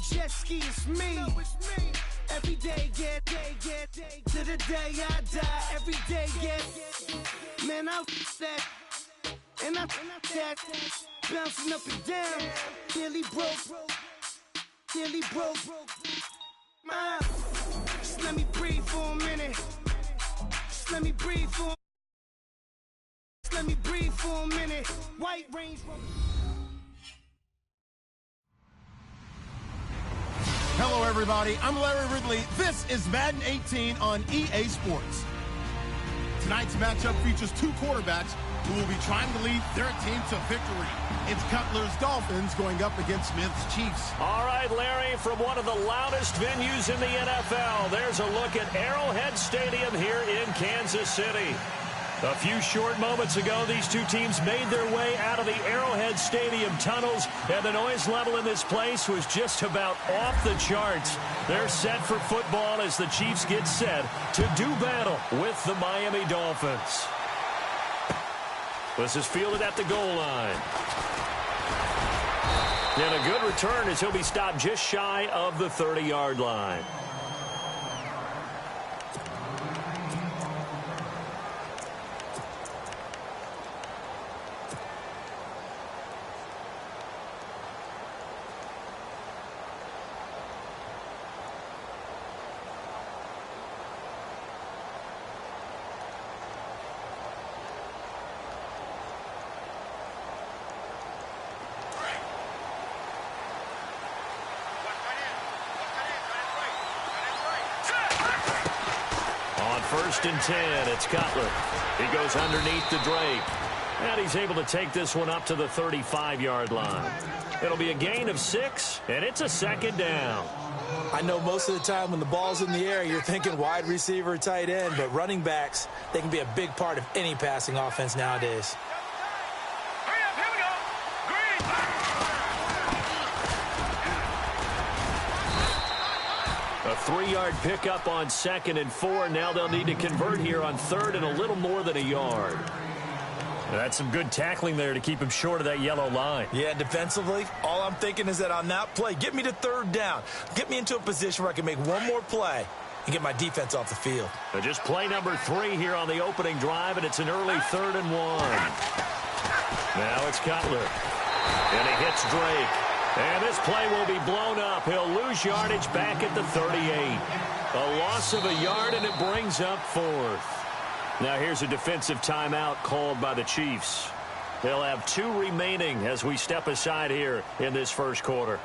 jet ski, it's me. Every day, get to the day I die. Every day, get. Man, I that. And I that. Bouncing up and down. Nearly broke. Just let me breathe for a minute. Just let me breathe for a minute. White Range Rover. Hello, everybody. I'm Larry Ridley. This is Madden 18 on EA Sports. Tonight's matchup features two quarterbacks who will be trying to lead their team to victory. It's Cutler's Dolphins going up against Smith's Chiefs. All right, Larry, from one of the loudest venues in the NFL, there's a look at Arrowhead Stadium here in Kansas City. A few short moments ago, these two teams made their way out of the Arrowhead Stadium tunnels, and the noise level in this place was just about off the charts. They're set for football as the Chiefs get set to do battle with the Miami Dolphins. This is fielded at the goal line. And a good return as he'll be stopped just shy of the 30-yard line. First and 10, it's Cutler. He goes underneath the Drake. And he's able to take this one up to the 35-yard line. It'll be a gain of 6, and it's a second down. I know most of the time when the ball's in the air, you're thinking wide receiver, tight end, but running backs, they can be a big part of any passing offense nowadays. A 3-yard pickup on 2nd and 4. Now they'll need to convert here on 3rd and a little more than a yard. That's some good tackling there to keep him short of that yellow line. Yeah, defensively, all I'm thinking is that on that play, get me to 3rd down. Get me into a position where I can make one more play and get my defense off the field. So just play number 3 here on the opening drive, and it's an early 3rd and 1. Now it's Cutler. And he hits Drake. And this play will be blown up. He'll lose yardage back at the 38. A loss of a yard, and it brings up 4th. Now here's a defensive timeout called by the Chiefs. They'll have 2 remaining as we step aside here in this first quarter.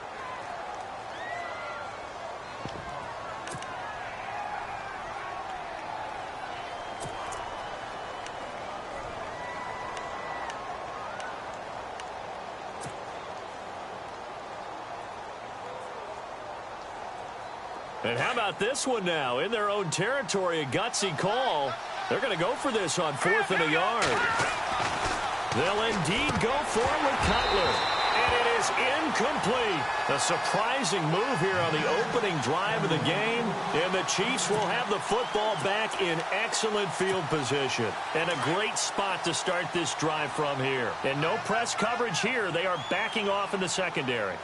And how about this one now? In their own territory, a gutsy call. They're going to go for this on 4th and a yard. They'll indeed go for it with Cutler. And it is incomplete. A surprising move here on the opening drive of the game. And the Chiefs will have the football back in excellent field position. And a great spot to start this drive from here. And no press coverage here. They are backing off in the secondary.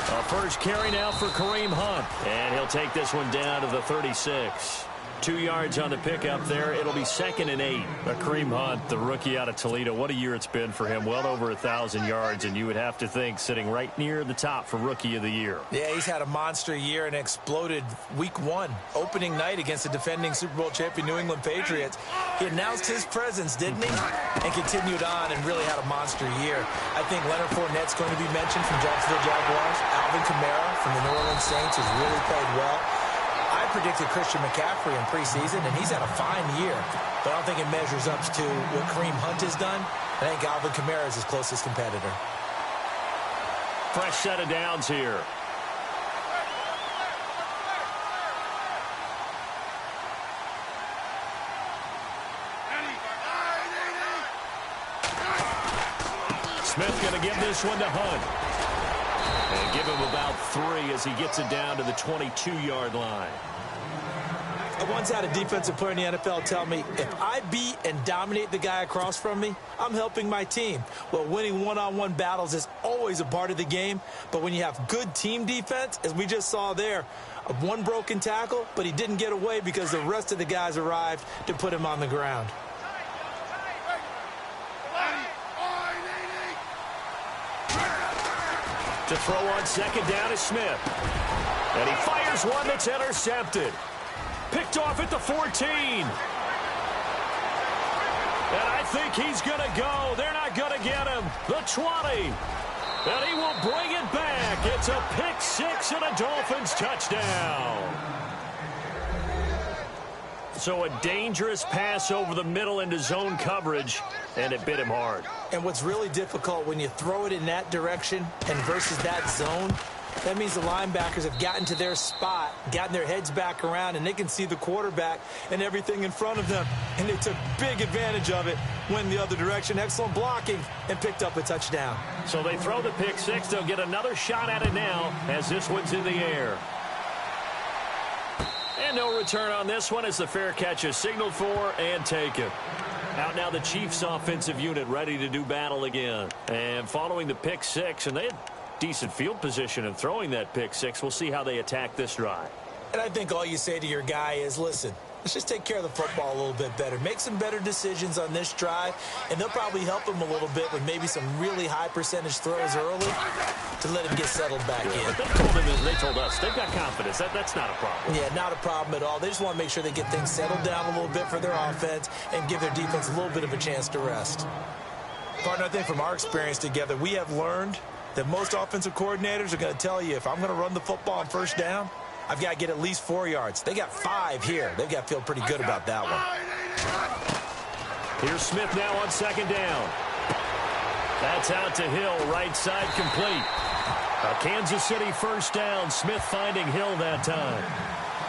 A first carry now for Kareem Hunt. And he'll take this one down to the 36. 2 yards on the pickup there. It'll be 2nd and 8. Kareem Hunt, the rookie out of Toledo, what a year it's been for him. Well over 1,000 yards, and you would have to think sitting right near the top for Rookie of the Year. Yeah, he's had a monster year and exploded week 1, opening night against the defending Super Bowl champion New England Patriots. He announced his presence, didn't he? And continued on and really had a monster year. I think Leonard Fournette's going to be mentioned from Jacksonville Jaguars. Alvin Kamara from the New Orleans Saints has really played well. I predicted Christian McCaffrey in preseason, and he's had a fine year. But I don't think it measures up to what Kareem Hunt has done. I think Alvin Kamara is his closest competitor. Fresh set of downs here. Smith going to give this one to Hunt. And give him about 3 as he gets it down to the 22-yard line. I once had a defensive player in the NFL tell me, if I beat and dominate the guy across from me, I'm helping my team. Well, winning one-on-one battles is always a part of the game, but when you have good team defense, as we just saw there, one broken tackle, but he didn't get away because the rest of the guys arrived to put him on the ground. To throw on second down is Smith. And he fires one that's intercepted. Picked off at the 14. And I think he's going to go. They're not going to get him. The 20. And he will bring it back. It's a pick six and a Dolphins touchdown. So a dangerous pass over the middle into zone coverage, and it bit him hard. And what's really difficult when you throw it in that direction and versus that zone, that means the linebackers have gotten to their spot, gotten their heads back around, and they can see the quarterback and everything in front of them. And they took big advantage of it, went the other direction. Excellent blocking, and picked up a touchdown. So they throw the pick six. They'll get another shot at it now as this one's in the air. And no return on this one as the fair catch is signaled for and taken. Out now the Chiefs offensive unit ready to do battle again. And following the pick six, and they had decent field position in throwing that pick six. We'll see how they attack this drive. And I think all you say to your guy is, listen, let's just take care of the football a little bit better. Make some better decisions on this drive, and they'll probably help him a little bit with maybe some really high percentage throws early to let him get settled back in. But they told us they've got confidence. That's not a problem. Yeah, not a problem at all. They just want to make sure they get things settled down a little bit for their offense and give their defense a little bit of a chance to rest. Partner, I think from our experience together, we have learned that most offensive coordinators are going to tell you, if I'm going to run the football on first down, I've got to get at least 4 yards. They got 5 here. They've got to feel pretty good about that one. Here's Smith now on second down. That's out to Hill, right side complete. A Kansas City first down. Smith finding Hill that time.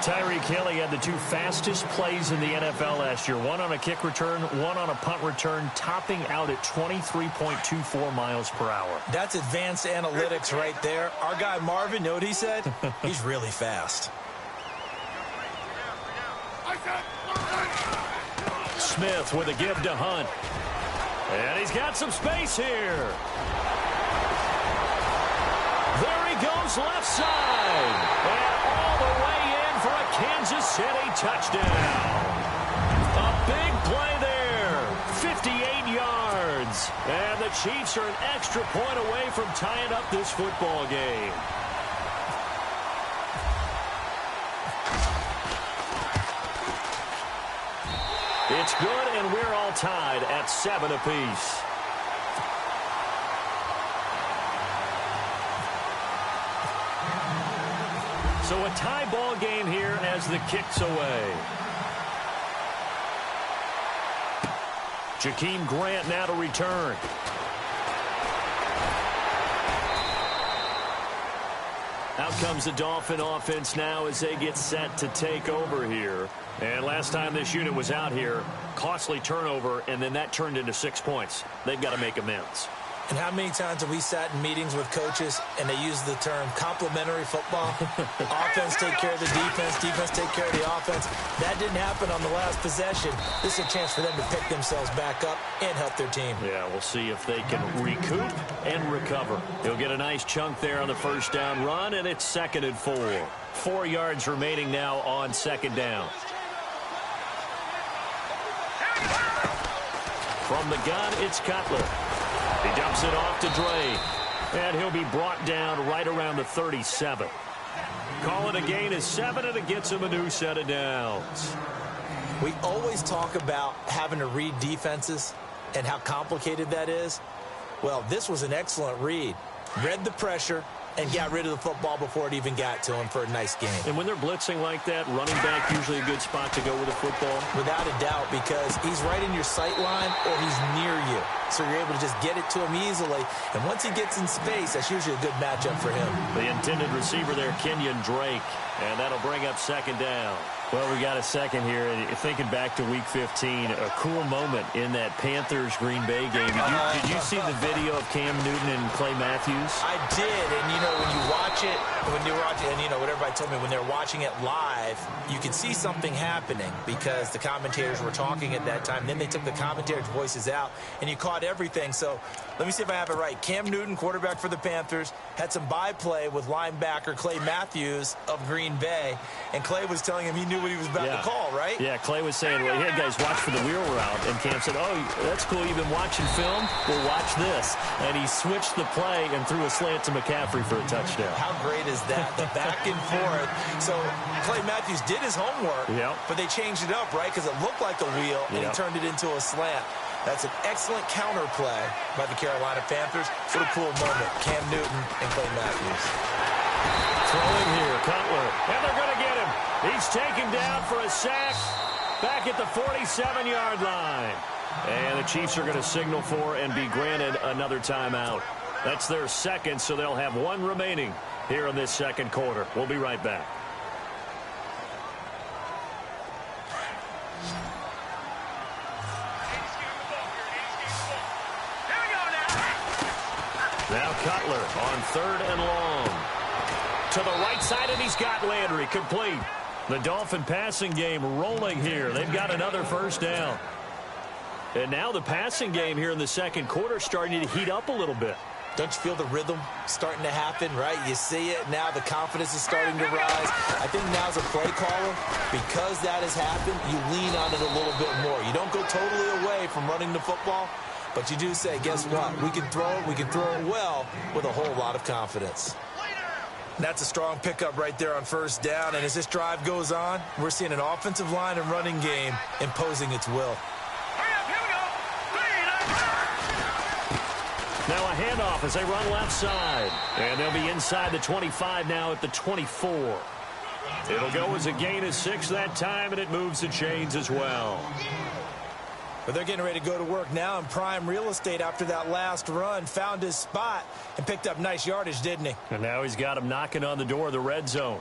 Tyreek Hill had the 2 fastest plays in the NFL last year. One on a kick return, one on a punt return, topping out at 23.24 miles per hour. That's advanced analytics right there. Our guy Marvin, you know what he said? He's really fast. Smith with a give to Hunt. And he's got some space here. There he goes left side. And all the way in for a Kansas City touchdown. A big play there. 58 yards. And the Chiefs are an extra point away from tying up this football game. It's good, and we're all tied at 7 apiece. So a tie ball game here as the kick's away. Jakeem Grant now to return. Out comes the Dolphin offense now as they get set to take over here. And last time this unit was out here, costly turnover, and then that turned into 6 points. They've got to make amends. And how many times have we sat in meetings with coaches and they use the term complementary football? Offense take care of the defense, defense take care of the offense. That didn't happen on the last possession. This is a chance for them to pick themselves back up and help their team. Yeah, we'll see if they can recoup and recover. He'll get a nice chunk there on the first down run, and it's 2nd and 4. 4 yards remaining now on second down. From the gun, it's Cutler. He dumps it off to Dre. And he'll be brought down right around the 37. Call it a gain of 7, and it gets him a new set of downs. We always talk about having to read defenses and how complicated that is. Well, this was an excellent read. Read the pressure and got rid of the football before it even got to him for a nice game. And when they're blitzing like that, running back usually a good spot to go with the football? Without a doubt, because he's right in your sight line or he's near you. so you're able to just get it to him easily. And once he gets in space, that's usually a good matchup for him. The intended receiver there, Kenyon Drake, and that'll bring up second down. Well, we got a second here. Thinking back to Week 15, a cool moment in that Panthers-Green Bay game. Did you see the video of Cam Newton and Clay Matthews? I did, and, when you watch it, and, what everybody told me, when they're watching it live, you could see something happening because the commentators were talking at that time. Then they took the commentators' voices out, and you caught everything. So let me see if I have it right. Cam Newton, quarterback for the Panthers, had some byplay with linebacker Clay Matthews of Green Bay, and Clay was telling him he knew what he was about to call, right? Yeah, Clay was saying, well, hey, guys, watch for the wheel route. And Cam said, oh, that's cool. You've been watching film? Well, watch this. And he switched the play and threw a slant to McCaffrey for a touchdown. How great is that? The back and forth. So Clay Matthews did his homework, but they changed it up, right? Because it looked like a wheel, and he turned it into a slant. That's an excellent counter play by the Carolina Panthers. What a cool moment. Cam Newton and Clay Matthews. Throwing here, Cutler. And they're going to get him. He's taken down for a sack back at the 47-yard line. And the Chiefs are going to signal for and be granted another timeout. That's their second, so they'll have one remaining here in this second quarter. We'll be right back. Now Cutler on 3rd and long. To the right side, and he's got Landry complete. The Dolphin passing game rolling here. They've got another first down. And now the passing game here in the second quarter starting to heat up a little bit. Don't you feel the rhythm starting to happen, right? You see it. Now the confidence is starting to rise. I think now as a play caller, because that has happened, you lean on it a little bit more. You don't go totally away from running the football, but you do say, guess what? We can throw it well with a whole lot of confidence. That's a strong pickup right there on first down. And as this drive goes on, we're seeing an offensive line and running game imposing its will. Now a handoff as they run left side. And they'll be inside the 25 now at the 24. It'll go as a gain of 6 that time, and it moves the chains as well. But they're getting ready to go to work now in prime real estate after that last run. Found his spot and picked up nice yardage, didn't he? And now he's got him knocking on the door of the red zone.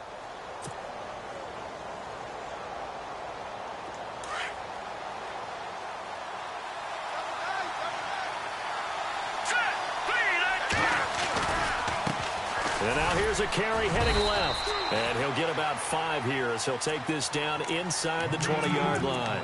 And now here's a carry heading left. And he'll get about 5 here as he'll take this down inside the 20-yard line.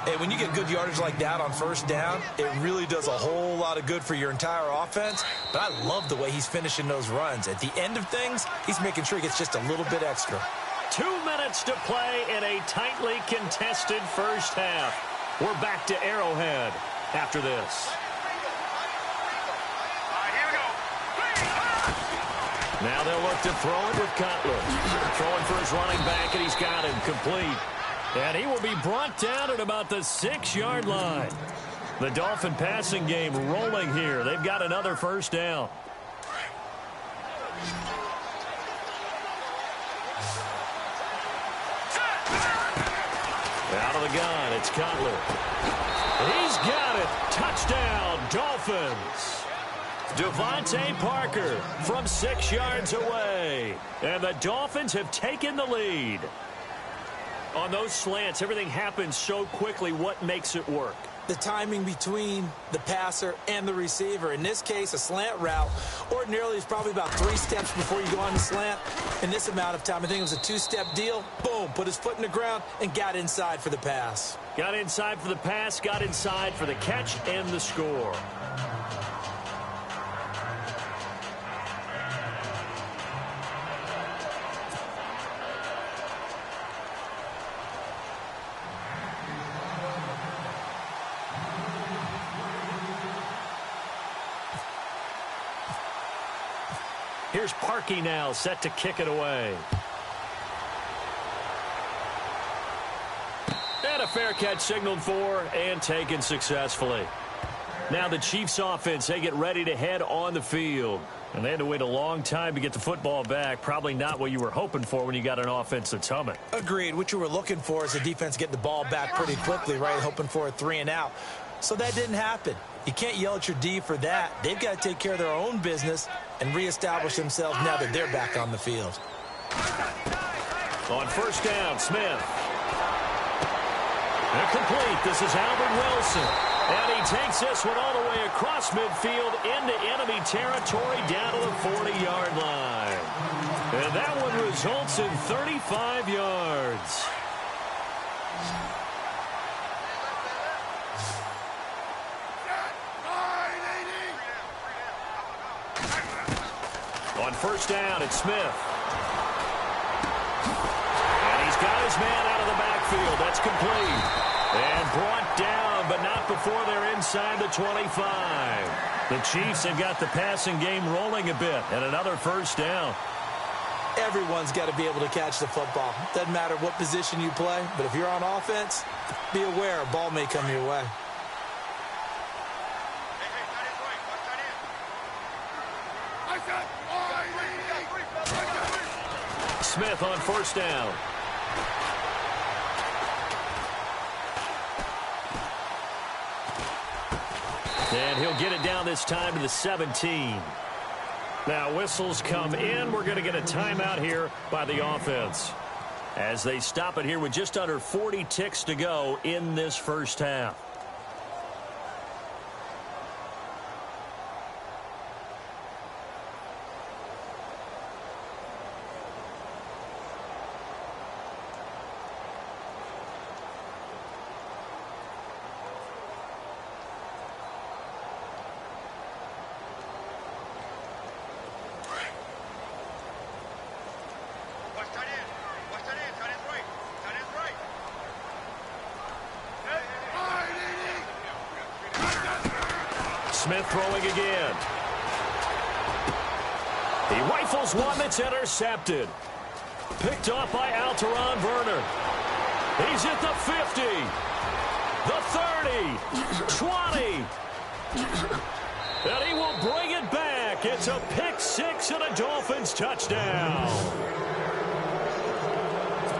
Hey, when you get good yardage like that on first down, it really does a whole lot of good for your entire offense. But I love the way he's finishing those runs. At the end of things, he's making sure he gets just a little bit extra. 2 minutes to play in a tightly contested first half. We're back to Arrowhead after this. Now they'll look to throw it with Cutler. Throwing for his running back, and he's got him complete. And he will be brought down at about the 6-yard line. The Dolphin passing game rolling here. They've got another first down. Out of the gun, it's Cutler. He's got it. Touchdown, Dolphins. Devontae Parker from 6 yards away. And the Dolphins have taken the lead. On those slants, everything happens so quickly. What makes it work? The timing between the passer and the receiver. In this case, a slant route ordinarily is probably about 3 steps before you go on the slant. In this amount of time, I think it was a 2-step deal. Boom, put his foot in the ground and got inside for the pass. Got inside for the pass, got inside for the catch and the score. Here's Parkey now, set to kick it away. And a fair catch signaled for and taken successfully. Now the Chiefs offense, they get ready to head on the field. And they had to wait a long time to get the football back. Probably not what you were hoping for when you got an offense that's humming. Agreed. What you were looking for is the defense getting the ball back pretty quickly, right? Hoping for a 3-and-out. So that didn't happen. You can't yell at your D for that. They've got to take care of their own business and reestablish themselves now that they're back on the field. On first down, Smith. Incomplete. This is Albert Wilson. And he takes this one all the way across midfield into enemy territory down to the 40-yard line. And that one results in 35 yards. On first down, it's Smith. And he's got his man out of the backfield. That's complete. And brought down, but not before they're inside the 25. The Chiefs have got the passing game rolling a bit, and another first down. Everyone's got to be able to catch the football. Doesn't matter what position you play, but if you're on offense, be aware a ball may come your way. Smith on first down. And he'll get it down this time to the 17. Now whistles come in. We're going to get a timeout here by the offense as they stop it here with just under 40 ticks to go in this first half. Smith throwing again. He rifles one that's intercepted. Picked off by Alteron Werner. He's at the 50. The 30. 20. And he will bring it back. It's a pick six and a Dolphins touchdown.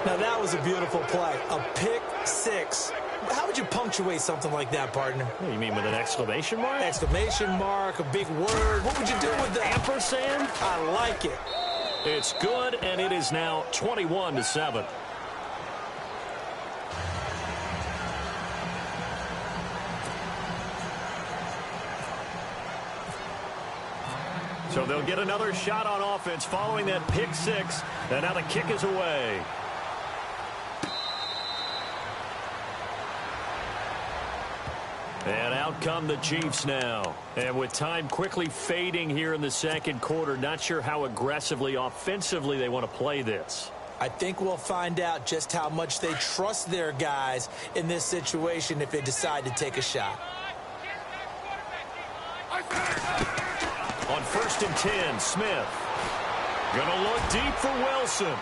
Now that was a beautiful play. A pick six. How would you punctuate something like that, partner? What do you mean, with an exclamation mark? Exclamation mark, a big word. What would you do with that? Ampersand? I like it. It's good, and it is now 21-7. So they'll get another shot on offense following that pick six, and now the kick is away. And out come the Chiefs now. And with time quickly fading here in the second quarter, not sure how aggressively, offensively they want to play this. I think we'll find out just how much they trust their guys in this situation if they decide to take a shot. On first and 10, Smith. Gonna look deep for Wilson.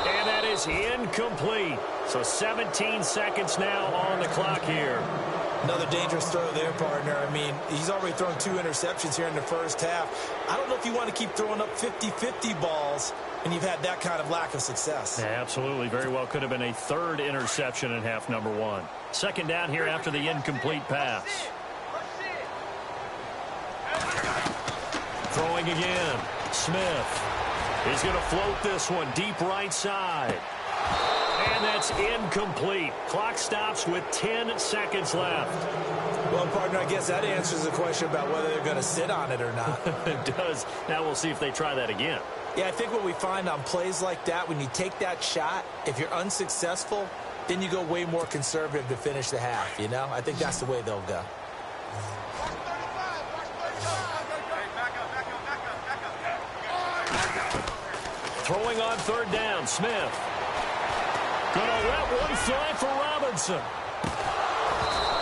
And that is incomplete. So 17 seconds now on the clock here. Another dangerous throw there, partner. I mean, he's already thrown 2 interceptions here in the first half. I don't know if you want to keep throwing up 50-50 balls and you've had that kind of lack of success. Yeah, absolutely. Very well could have been a third interception in half number 1. Second down here after the incomplete pass. Throwing again. Smith. He's going to float this one deep right side. And that's incomplete. Clock stops with 10 seconds left. Well, partner, I guess that answers the question about whether they're going to sit on it or not. It does. Now we'll see if they try that again. Yeah, I think what we find on plays like that, when you take that shot, if you're unsuccessful, then you go way more conservative to finish the half, you know? I think that's the way they'll go. Throwing on third down, Smith. Gonna let one fly for Robinson.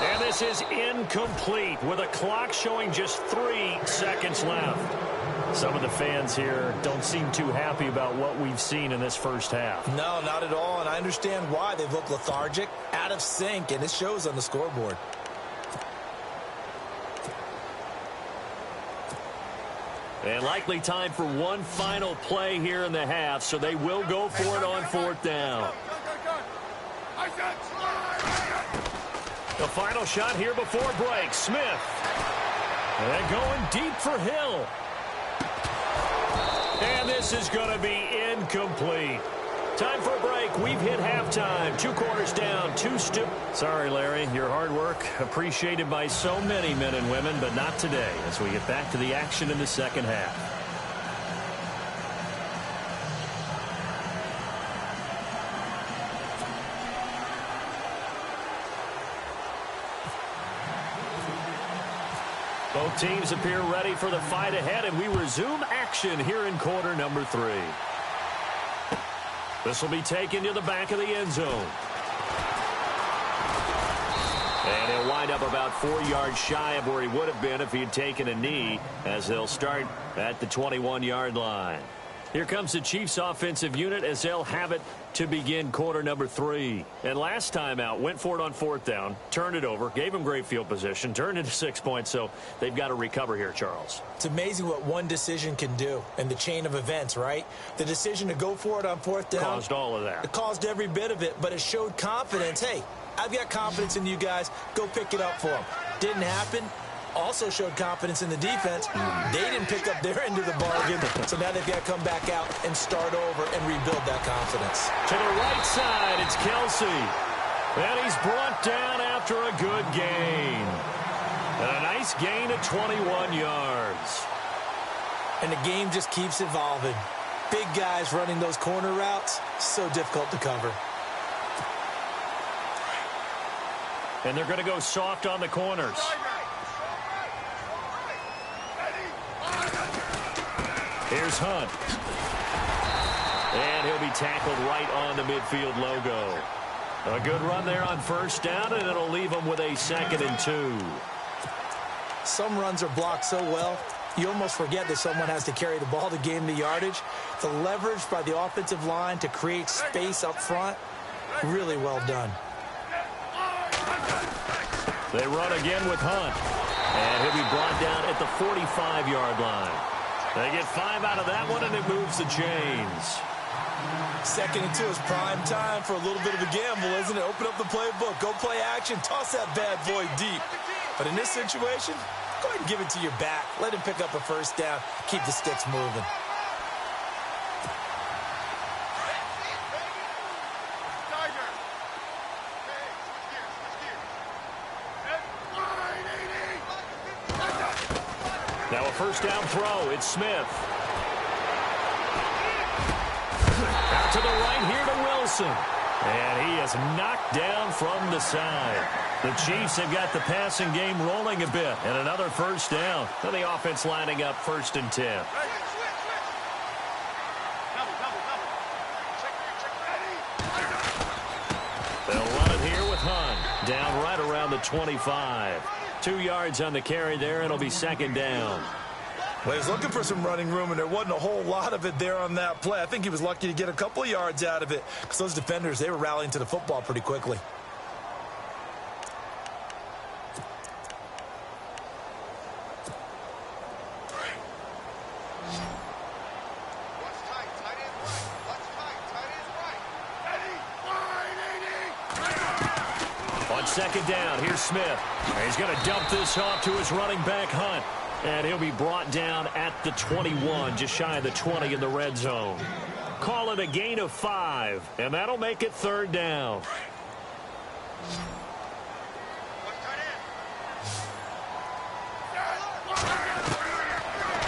And this is incomplete with a clock showing just 3 seconds left. Some of the fans here don't seem too happy about what we've seen in this first half. No, not at all, and I understand why. They've looked lethargic, out of sync, and it shows on the scoreboard. And likely time for one final play here in the half, so they will go for it on fourth down. The final shot here before break. Smith. And going deep for Hill. And this is going to be incomplete. Time for a break. We've hit halftime. 2 quarters down, 2 still. Sorry, Larry. Your hard work appreciated by so many men and women, but not today as we get back to the action in the second half. Both teams appear ready for the fight ahead, and we resume action here in quarter number 3. This will be taken to the back of the end zone. And he'll wind up about 4 yards shy of where he would have been if he had taken a knee, as they'll start at the 21-yard line. Here comes the Chiefs offensive unit as they'll have it to begin quarter number 3. And last time out, went for it on 4th down, turned it over, gave them great field position, turned into 6 points, so they've got to recover here, Charles. It's amazing what one decision can do in the chain of events, right? The decision to go for it on 4th down. Caused all of that. It caused every bit of it, but it showed confidence. Hey, I've got confidence in you guys. Go pick it up for them. Didn't happen. Also showed confidence in the defense. They didn't pick up their end of the bargain, so now they've got to come back out and start over and rebuild that confidence. To the right side, it's Kelsey. And he's brought down after a good gain. And a nice gain of 21 yards. And the game just keeps evolving. Big guys running those corner routes, so difficult to cover. And they're going to go soft on the corners. Here's Hunt. And he'll be tackled right on the midfield logo. A good run there on 1st down, and it'll leave him with a 2nd and 2. Some runs are blocked so well, you almost forget that someone has to carry the ball to gain the yardage. The leverage by the offensive line to create space up front, really well done. They run again with Hunt. And he'll be brought down at the 45-yard line. They get 5 out of that one, and it moves the chains. 2nd and 2 is prime time for a little bit of a gamble, isn't it? Open up the playbook, go play action, toss that bad boy deep. But in this situation, go ahead and give it to your back. Let him pick up a 1st down, keep the sticks moving. Now a 1st down throw. It's Smith. Out to the right here to Wilson. And he is knocked down from the side. The Chiefs have got the passing game rolling a bit. And another 1st down. And the offense lining up 1st and 10. They'll run it here with Hunt. Down right around the 25. 2 yards on the carry there. It'll be 2nd down. Well, he was looking for some running room, and there wasn't a whole lot of it there on that play. I think he was lucky to get a couple of yards out of it because those defenders, they were rallying to the football pretty quickly. On 2nd down, here's Smith. And he's going to dump this off to his running back, Hunt. And he'll be brought down at the 21, just shy of the 20 in the red zone. Call it a gain of 5, and that'll make it 3rd down.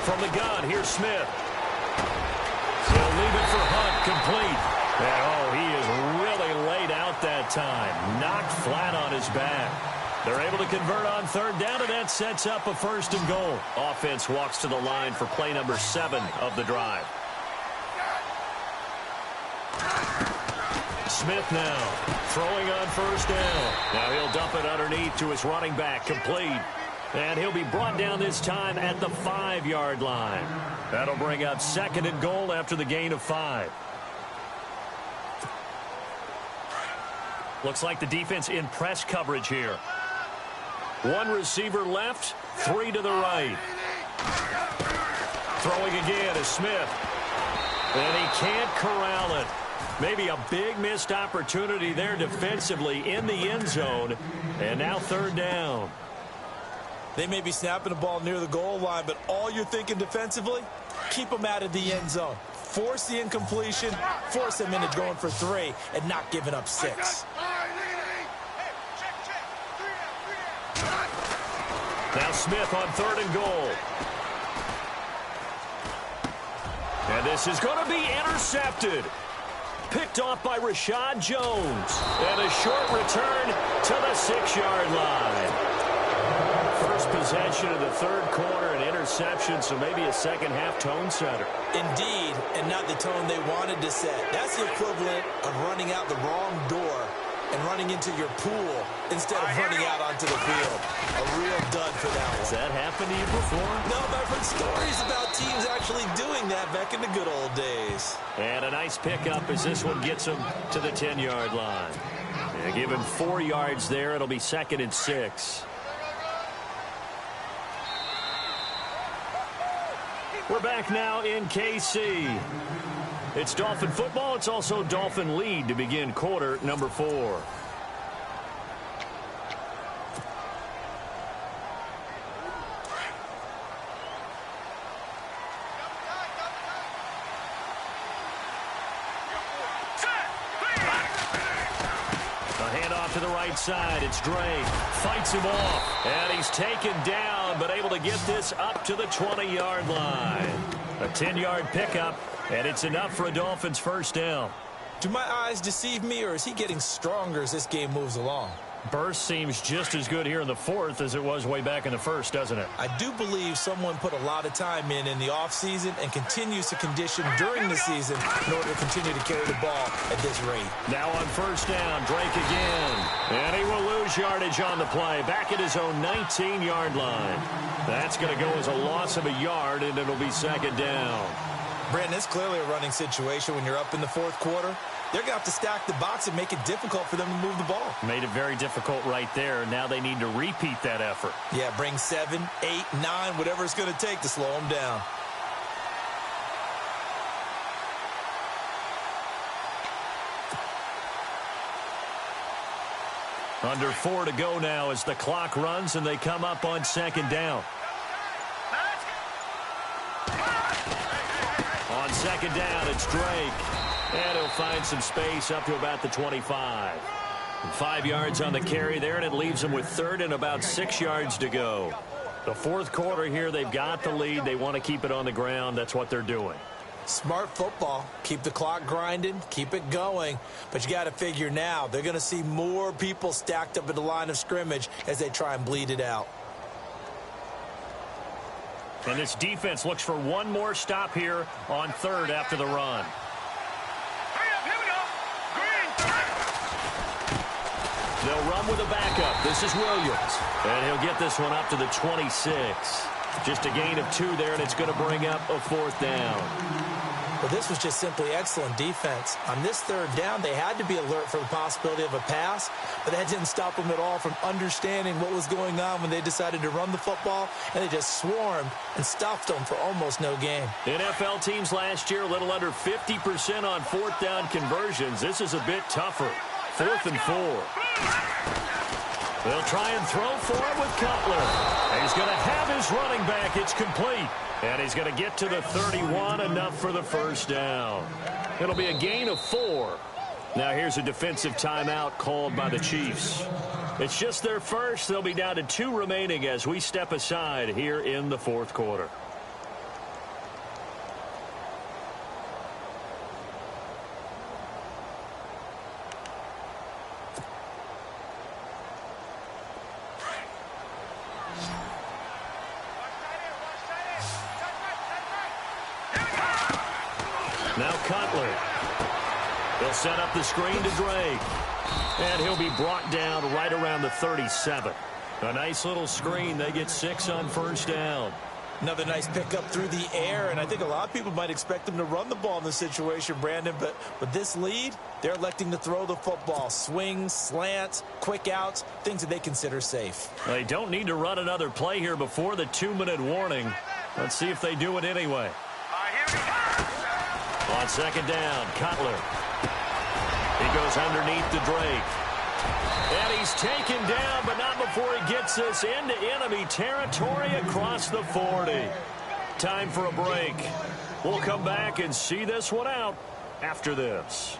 From the gun, here's Smith. He'll leave it for Hunt, complete. And oh, he is really laid out that time. Knocked flat on his back. They're able to convert on 3rd down, and that sets up a 1st and goal. Offense walks to the line for play number 7 of the drive. Smith now throwing on 1st down. Now he'll dump it underneath to his running back, complete. And he'll be brought down this time at the 5-yard line. That'll bring up 2nd and goal after the gain of 5. Looks like the defense in press coverage here. 1 receiver left, 3 to the right. Throwing again is Smith. And he can't corral it. Maybe a big missed opportunity there defensively in the end zone. And now third down. They may be snapping the ball near the goal line, but all you're thinking defensively, keep them out of the end zone. Force the incompletion, force them into going for 3, and not giving up 6. Now Smith on 3rd and goal. And this is going to be intercepted. Picked off by Rashad Jones. And a short return to the 6-yard line. First possession of the 3rd quarter, an interception, so maybe a second-half tone setter. Indeed, and not the tone they wanted to set. That's the equivalent of running out the wrong door and running into your pool instead of running out onto the field. A real dud for that one. Has that happened to you before? No, but I've heard stories about teams actually doing that back in the good old days. And a nice pickup as this one gets him to the 10-yard line. Yeah, give him 4 yards there. It'll be 2nd and 6. We're back now in KC. It's Dolphin football. It's also Dolphin lead to begin quarter number 4. To the right side, it's Drake, fights him off, and he's taken down, but able to get this up to the 20-yard line. A 10-yard pickup, and it's enough for a Dolphins first down. Do my eyes deceive me, or is he getting stronger as this game moves along? Burst seems just as good here in the 4th as it was way back in the 1st, doesn't it? I do believe someone put a lot of time in the offseason and continues to condition during the season in order to continue to carry the ball at this rate. Now on first down, Drake again. And he will lose yardage on the play. Back at his own 19-yard line. That's going to go as a loss of a yard, and it'll be 2nd down. Brandon, it's clearly a running situation when you're up in the 4th quarter. They're going to have to stack the box and make it difficult for them to move the ball. Made it very difficult right there. Now they need to repeat that effort. Yeah, bring 7, 8, 9, whatever it's going to take to slow them down. Under 4 to go now as the clock runs and they come up on 2nd down. On 2nd down, it's Drake. And he'll find some space up to about the 25. 5 yards on the carry there, and it leaves them with 3rd and about 6 yards to go. The 4th quarter here, they've got the lead. They want to keep it on the ground. That's what they're doing. Smart football. Keep the clock grinding. Keep it going. But you got to figure now, they're going to see more people stacked up at the line of scrimmage as they try and bleed it out. And this defense looks for one more stop here on 3rd after the run. They'll run with a backup. This is Williams. And he'll get this one up to the 26. Just a gain of 2 there, and it's going to bring up a 4th down. Well, this was just simply excellent defense. On this 3rd down, they had to be alert for the possibility of a pass, but that didn't stop them at all from understanding what was going on when they decided to run the football, and they just swarmed and stuffed them for almost no gain. NFL teams last year, a little under 50% on 4th down conversions. This is a bit tougher. 4th and 4. They'll try and throw for it with Cutler. He's going to have his running back. It's complete. And he's going to get to the 31, enough for the first down. It'll be a gain of 4. Now here's a defensive timeout called by the Chiefs. It's just their first. They'll be down to 2 remaining as we step aside here in the 4th quarter. Now Cutler. He'll set up the screen to Drake. And he'll be brought down right around the 37. A nice little screen. They get 6 on first down. Another nice pickup through the air, and I think a lot of people might expect them to run the ball in this situation, Brandon, but with this lead, they're electing to throw the football. Swings, slants, quick outs, things that they consider safe. They don't need to run another play here before the 2-minute warning. Let's see if they do it anyway. On second down, Cutler. He goes underneath to Drake. And he's taken down, but not before he gets this into enemy territory across the 40. Time for a break. We'll come back and see this one out after this.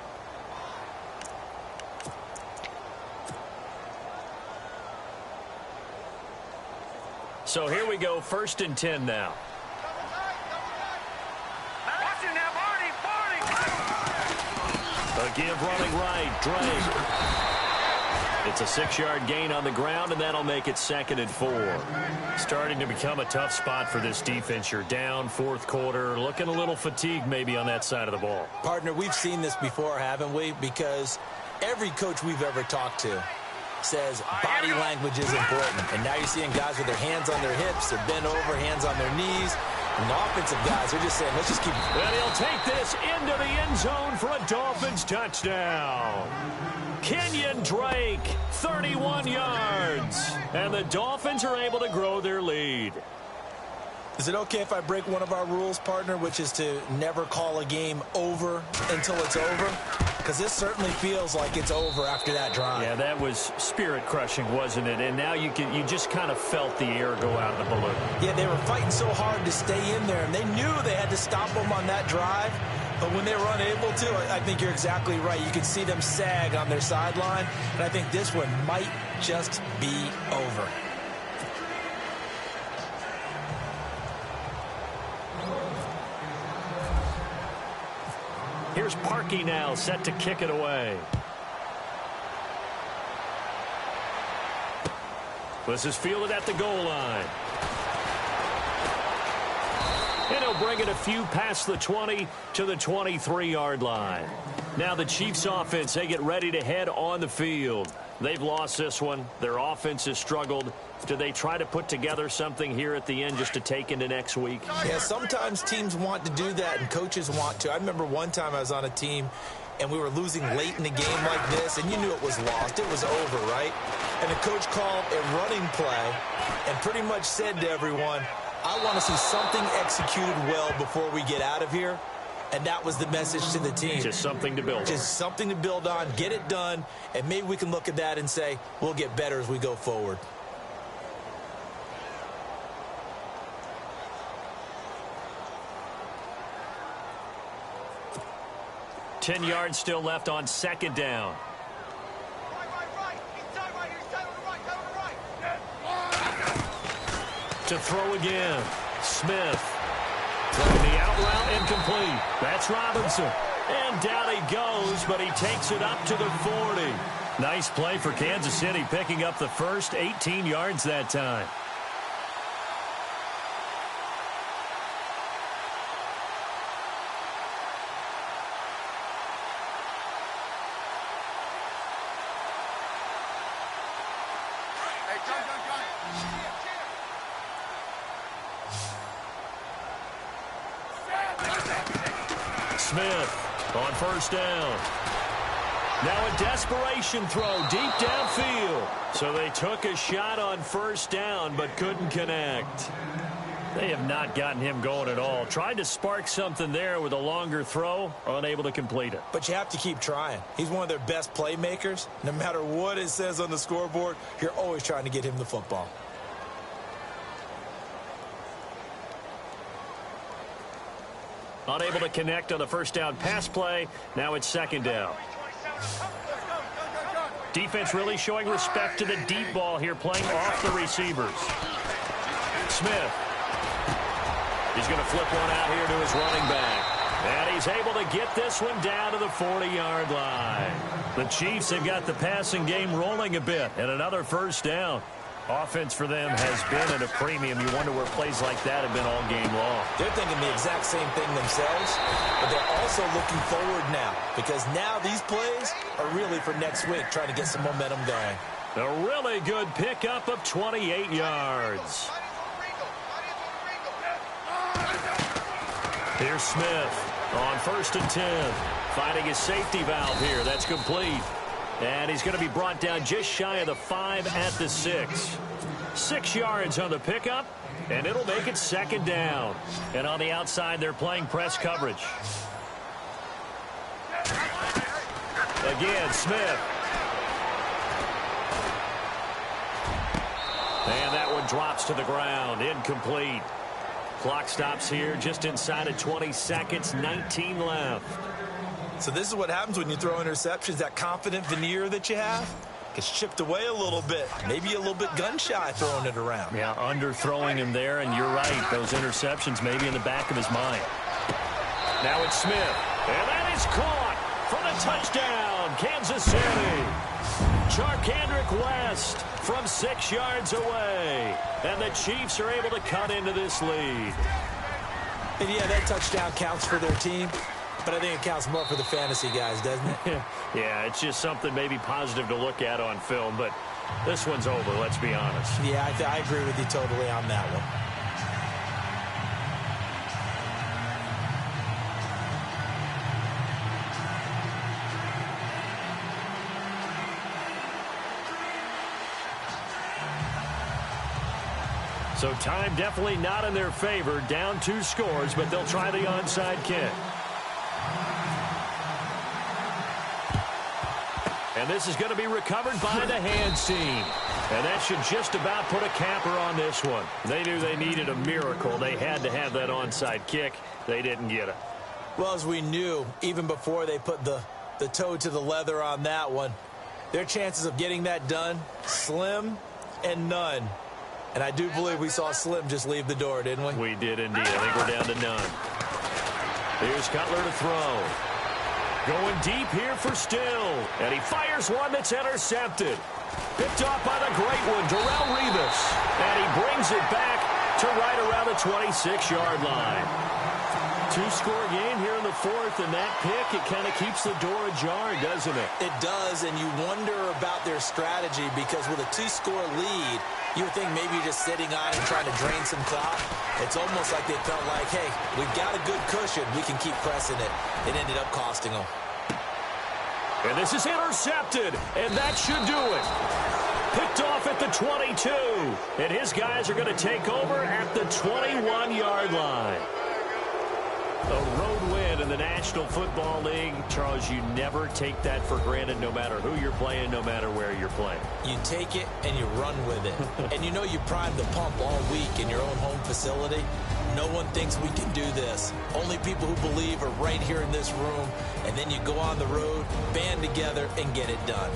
So here we go, 1st and 10 now. A give running right, Drake. It's a 6-yard gain on the ground, and that'll make it 2nd and 4. Starting to become a tough spot for this defense. You're down 4th quarter, looking a little fatigued maybe on that side of the ball. Partner, we've seen this before, haven't we? Because every coach we've ever talked to says body language is important. And now you're seeing guys with their hands on their hips, they're bent over, hands on their knees. And the offensive guys are just saying, let's just keep... And he'll take this into the end zone for a Dolphins touchdown. Kenyon Drake, 31 yards. And the Dolphins are able to grow their lead. Is it okay if I break one of our rules, partner, which is to never call a game over until it's over? Because this certainly feels like it's over after that drive. Yeah, that was spirit-crushing, wasn't it? And now you just kind of felt the air go out of the balloon. Yeah, they were fighting so hard to stay in there, and they knew they had to stop them on that drive. But when they were unable to, I think you're exactly right. You could see them sag on their sideline, and I think this one might just be over. Here's Parkey now, set to kick it away. This is fielded at the goal line. And he'll bring it a few past the 20 to the 23-yard line. Now the Chiefs offense, they get ready to head on the field. They've lost this one. Their offense has struggled. Do they try to put together something here at the end just to take into next week? Yeah, sometimes teams want to do that and coaches want to. I remember one time I was on a team and we were losing late in the game like this, and you knew it was lost. It was over, right? And the coach called a running play and pretty much said to everyone, I want to see something executed well before we get out of here. And that was the message to the team. Just something to build on. Just something to build on, get it done, and maybe we can look at that and say, we'll get better as we go forward. Ten yards still left on second down. To throw again. Smith. Throwing the out route incomplete. That's Robinson. And down he goes, but he takes it up to the 40. Nice play for Kansas City, picking up the first 18 yards that time. Smith on first down. Now a desperation throw deep downfield. So they took a shot on first down but couldn't connect. They have not gotten him going at all. Tried to spark something there with a longer throw, unable to complete it. But you have to keep trying. He's one of their best playmakers. No matter what it says on the scoreboard, you're always trying to get him the football. Unable to connect on the first down pass play. Now it's second down. Defense really showing respect to the deep ball here, playing off the receivers. Smith. He's going to flip one out here to his running back. And he's able to get this one down to the 40-yard line. The Chiefs have got the passing game rolling a bit, and another first down. Offense for them has been at a premium. You wonder where plays like that have been all game long. They're thinking the exact same thing themselves, but they're also looking forward now, because now these plays are really for next week, trying to get some momentum going. A really good pickup of 28 yards. Here's Smith on 1st and 10. Finding his safety valve here. That's complete. And he's going to be brought down just shy of the 5 at the 6. 6 yards on the pickup, and it'll make it second down. And on the outside, they're playing press coverage. Again, Smith. And that one drops to the ground. Incomplete. Clock stops here just inside of 20 seconds. 19 left. So this is what happens when you throw interceptions. That confident veneer that you have gets chipped away a little bit. Maybe a little bit gun-shy throwing it around. Yeah, underthrowing him there, and you're right. Those interceptions maybe in the back of his mind. Now it's Smith. And that is caught for the touchdown, Kansas City. Charkandrick West from 6 yards away. And the Chiefs are able to cut into this lead. And yeah, that touchdown counts for their team. But I think it counts more for the fantasy guys, doesn't it? Yeah, it's just something maybe positive to look at on film, but this one's over, let's be honest. Yeah, I agree with you totally on that one. So time definitely not in their favor. Down 2 scores, but they'll try the onside kick. And this is going to be recovered by the hands team. And that should just about put a capper on this one. They knew they needed a miracle. They had to have that onside kick. They didn't get it. Well, as we knew, even before they put the toe to the leather on that one, their chances of getting that done, slim and none. And I do believe we saw Slim just leave the door, didn't we? We did indeed. I think we're down to none. Here's Cutler to throw. Going deep here for Still. And he fires one that's intercepted. Picked off by the great one, Darrelle Revis. And he brings it back to right around the 26-yard line. 2-score game here in the 4th, and that pick, it kind of keeps the door ajar, doesn't it? It does, and you wonder about their strategy because with a 2-score lead, you would think maybe you're just sitting on and trying to drain some clock. It's almost like they felt like, hey, we've got a good cushion. We can keep pressing it. It ended up costing them. And this is intercepted, and that should do it. Picked off at the 22, and his guys are going to take over at the 21-yard line. A road win in the National Football League. Charles, you never take that for granted no matter who you're playing, no matter where you're playing. You take it and you run with it. And you know you primed the pump all week in your own home facility. No one thinks we can do this. Only people who believe are right here in this room. And then you go on the road, band together, and get it done.